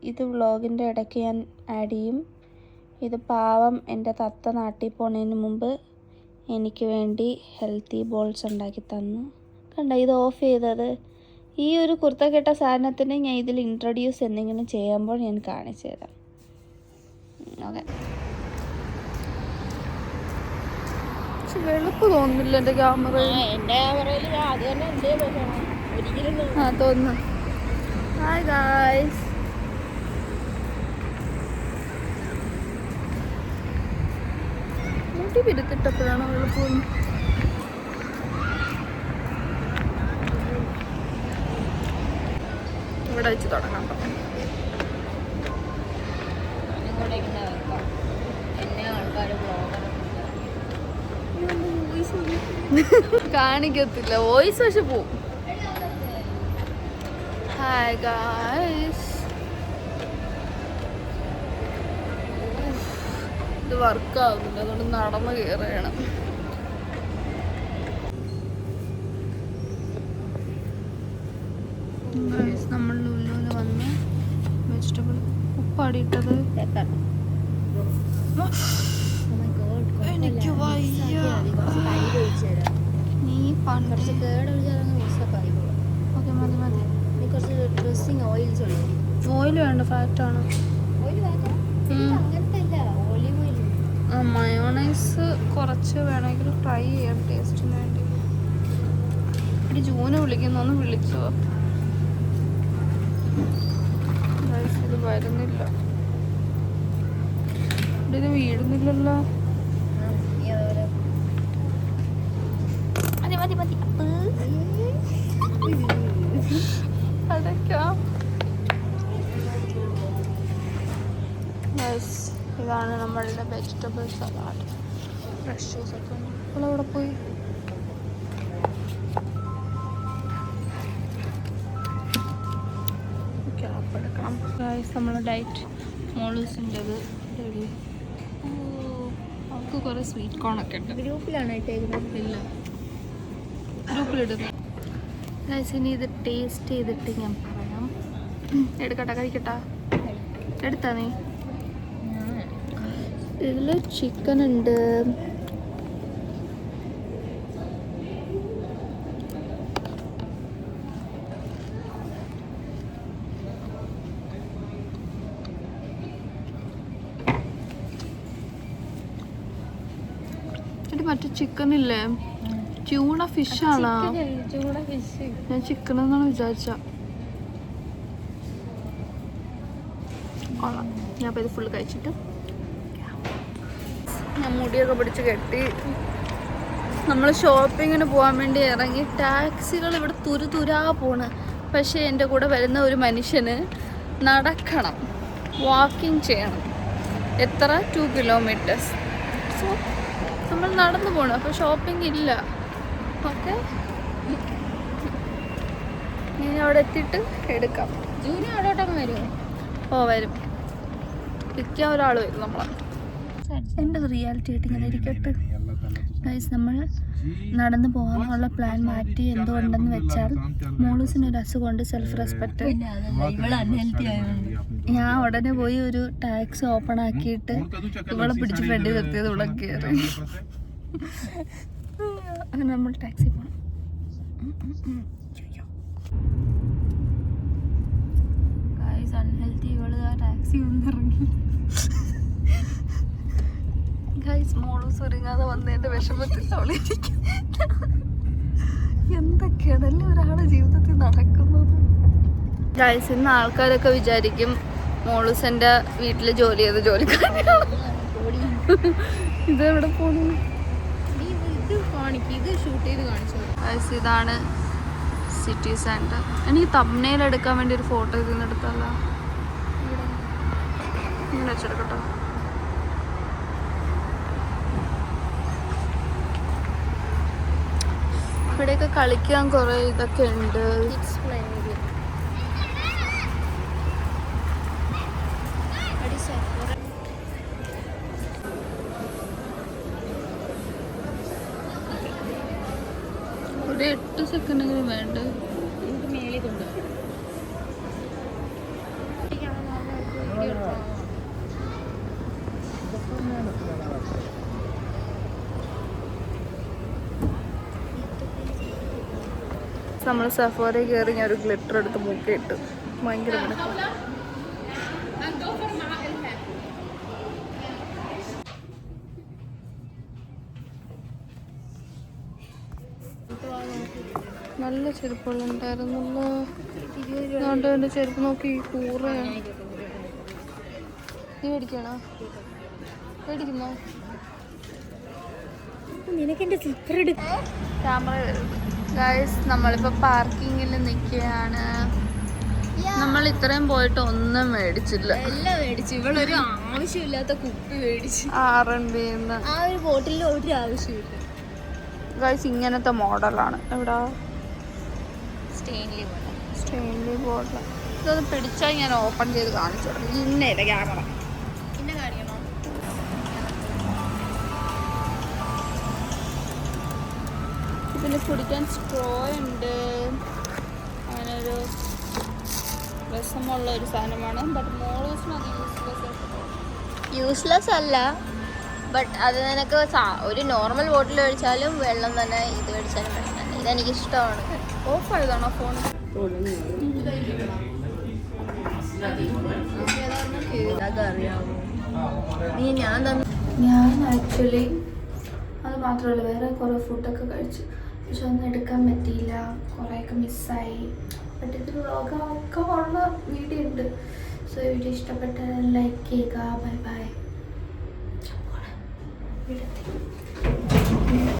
ഇത് വ്ളോഗിൻ്റെ ഇടയ്ക്ക് ഞാൻ ആഡ് ചെയ്യും. ഇത് പാവം എൻ്റെ തത്ത നാട്ടിൽ പോണതിന് മുമ്പ് എനിക്ക് വേണ്ടി ഹെൽത്തി ബോൾസ് ഉണ്ടാക്കി തന്നു. കണ്ട, ഇത് ഓഫ് ചെയ്തത്. ഈ ഒരു കുർത്തക്കെട്ട സാധനത്തിന് ഞാൻ ഇതിൽ ഇൻട്രൊഡ്യൂസ് എന്തെങ്കിലും ചെയ്യുമ്പോൾ ഞാൻ കാണിച്ചു തരാം. ഓക്കെ. വെളുപ്പ് തോന്നുന്നില്ല എൻ്റെ ക്യാമറ. എൻ്റെ ക്യാമറയിൽ അത് തന്നെ ഒരിക്കലും തോന്നുന്നു. Hi guys. മുടി പിരുത്തിട്ടപ്പോഴാണ് വെളുപ്പ്. ഇവിടെ വെച്ച് തുടങ്ങാം. കാണിക്കത്തില്ല വോയിസ്, പക്ഷെ പോവും. Hi guys. ഇത് വർക്കാവുന്നില്ല, അതുകൊണ്ട് നടന്ന് കയറുകയാണ്. നമ്മൾ ലുലുവിന് വന്ന് വെജിറ്റബിൾ ഉപ്പാടിയിട്ടത് എനിക്ക് വയ്യ. നീ കുറച്ച് ഓക്കെ മതി മതി. കുറച്ച് ഡ്രസ്സിങ് ഓയിൽസ് ഉള്ളു. ഓയിൽ വേണ്ട, ഫാറ്റാണ്. മയോണൈസ് കുറച്ച് വേണമെങ്കിൽ ട്രൈ ചെയ്യാം ടേസ്റ്റിന് വേണ്ടി. ഇവിടെ ജൂന് വിളിക്കുന്നൊന്ന് വിളിച്ചോ. ഇത് വരുന്നില്ല, ഇവിടെ വീഴുന്നില്ലല്ലോ. മതി മതി മതി. അടയ്ക്കാം. ഇതാണ് നമ്മളുടെ വെജിറ്റബിൾ സലാഡ്. ഫ്രഷ് ജ്യൂസ് ഒക്കെ ഇപ്പോൾ അവിടെ പോയി. ക്യാപ്പ് എടുക്കണം. നമ്മളെ ഡയറ്റ് മോളൂസിൻ്റെത് റെഡി. അവർക്ക് കുറേ സ്വീറ്റ് കോണൊക്കെ ഉണ്ട്. ഗ്രൂപ്പിലാണ് ഇട്ടേക്കുന്നത്. ഇല്ല, ഗ്രൂപ്പിലിടുന്നത്. ഇനി ഇത് ടേസ്റ്റ് ചെയ്തിട്ട് ഞാൻ പറയാം. എടുക്കട്ടെ, കഴിക്കട്ടാ? എടുത്താ നീ? ഇതിൽ ചിക്കൻ ഉണ്ട്, മറ്റേ ചിക്കൻ ഇല്ലേ, ട്യൂണ ഫിഷ് ആണോ? ഞാൻ ചിക്കൻ എന്നാണ് വിചാരിച്ച. കൊള്ളാം. ഞാൻ അപ്പോൾ ഇത് ഫുള്ള് കഴിച്ചിട്ട് ഞാൻ മുടിയൊക്കെ പിടിച്ച് കെട്ടി നമ്മൾ ഷോപ്പിങ്ങിന് പോകാൻ വേണ്ടി ഇറങ്ങി. ടാക്സികൾ ഇവിടെ തുരുതുരാ പോണ്. പക്ഷേ എൻ്റെ കൂടെ വരുന്ന ഒരു മനുഷ്യന് നടക്കണം, വാക്കിംഗ് ചെയ്യണം. എത്ര? 2 kilometers. സോ നമ്മൾ നടന്നു പോകണം. അപ്പോൾ ഷോപ്പിംഗ് ഇല്ല. ഓക്കെ, ഇനി അവിടെ എത്തിയിട്ട് എടുക്കാം. ജൂനി അവിടോട്ടൊക്കെ വരുമോ? ഓ വരും. പിക്കാൻ ഒരാൾ വരും നമ്മളെ. എൻ്റെ റിയാലിറ്റി ആയിട്ട് ഇങ്ങനെ ഇരിക്കട്ടെ ഗൈസ്. നമ്മൾ നടന്നു പോകാനുള്ള പ്ലാൻ മാറ്റി. എന്തുകൊണ്ടെന്ന് വെച്ചാൽ മോളൂസിനൊരു അസുഖമുണ്ട്, സെൽഫ് റെസ്പെക്റ്റ്. ഞാൻ ഉടനെ പോയി ഒരു ടാക്സി ഓപ്പൺ ആക്കിയിട്ട് ഇവളെ പിടിച്ച് ഫ്രണ്ടിൽ നിർത്തിയത് ഇവിടെ കയറി. അങ്ങനെ നമ്മൾ ടാക്സി പോകണം. Guys unhealthy. ഇവള് ആ ടാക്സി വന്നിറങ്ങി. ഗൈസ് മോളൂസ് ഒരുങ്ങാതെ വന്നതിൻ്റെ വിഷമത്തിൽ അവളിരിക്കും. എന്തൊക്കെയാണല്ലേ ഒരാളുടെ ജീവിതത്തിൽ നടക്കുന്നത്. ഗൈസ് ഇന്ന് ആൾക്കാരൊക്കെ വിചാരിക്കും മോളൂസിൻ്റെ വീട്ടിൽ ജോലി ചെയ്ത് ജോലിക്കാരാണ്. ഇതെവിടെ പോണു? ഇത് ഷൂട്ട് ചെയ്ത് കാണിച്ചു. ഗൈസ് ഇതാണ് സിറ്റി സെൻറ്റർ. എനിക്ക് തംബ്നെയിൽ എടുക്കാൻ വേണ്ടി ഒരു ഫോട്ടോ ഇതിൽ നിന്ന് എടുത്തല്ല. ഇങ്ങനെ വെച്ചെടുക്കട്ടോ. ഇവിടെയൊക്കെ കളിക്കാൻ കുറേ ഇതൊക്കെ ഉണ്ട്. ഒരു 8 സെക്കൻഡെങ്കിലും വേണ്ട. നമ്മൾ സഫോറി കയറി ഞാൻ ഒരു ഗ്ലിറ്റർ എടുത്ത് മൂക്കിയിട്ട് ഭയങ്കര മണക്കം. നല്ല ചെരുപ്പുകളുണ്ടായിരുന്നല്ലോ. അതുകൊണ്ട് എൻ്റെ ചെരുപ്പ് നോക്കി കൂറയാണ്. നീ മേടിക്കണോ? മേടിക്കുന്നോ? നിനക്കെന്റെ സ്ലിപ്പർ ക്യാമറ വരുന്നു. ഗൈസ്, നമ്മളിപ്പോൾ പാർക്കിങ്ങിൽ നിൽക്കുകയാണ്. നമ്മൾ ഇത്രയും പോയിട്ട് ഒന്നും മേടിച്ചില്ല. എല്ലാം മേടിച്ചു. ഇവളൊരു ആവശ്യമില്ലാത്ത കുപ്പി മേടിച്ചു. RMB ആ ഒരു ബോട്ടിലിൽ ഒരു ആവശ്യമില്ല. ഗൈസ്, ഇങ്ങനത്തെ മോഡലാണ്. എവിടാ? സ്റ്റെയിൻലി ബോട്ടിൽ. ഇതൊന്ന് പിടിച്ചാൽ ഞാൻ ഓപ്പൺ ചെയ്ത് കാണിച്ചു കൊടുക്കും. ഇന്നേല ക്യാമറ പിന്നെ കാണിക്കണോ? പിന്നെ കുടിക്കാൻ സ്ട്രോ ഉണ്ട്. അങ്ങനെ ഒരു രസമുള്ള ഒരു സാധനമാണ്. ബട്ട് മോളൂസിന് അത് യൂസ്ലെസ് അല്ല, ബട്ട് അത് നിനക്ക് ഒരു നോർമൽ ബോട്ടിൽ മേടിച്ചാലും വെള്ളം തന്നെ ഇത് മേടിച്ചാലും പ്രശ്നമില്ല. ഇതെനിക്ക് ഇഷ്ടമാണ്. Of ആയതാണോ phone? അതറിയാമോ നീ? ഞാൻ ആക്ച്വലി അത് മാത്രമല്ല വേറെ കുറേ ഫുഡൊക്കെ കഴിച്ചു. പക്ഷെ ഒന്നും എടുക്കാൻ പറ്റിയില്ല. കുറേയൊക്കെ മിസ്സായി. ബട്ട് ഇത് വ്ളോഗൊക്കെ ഉള്ള വീഡിയോ ഉണ്ട്. സോ വീഡിയോ ഇഷ്ടപ്പെട്ടാൽ ലൈക്ക് ചെയ്യുക. Bye bye.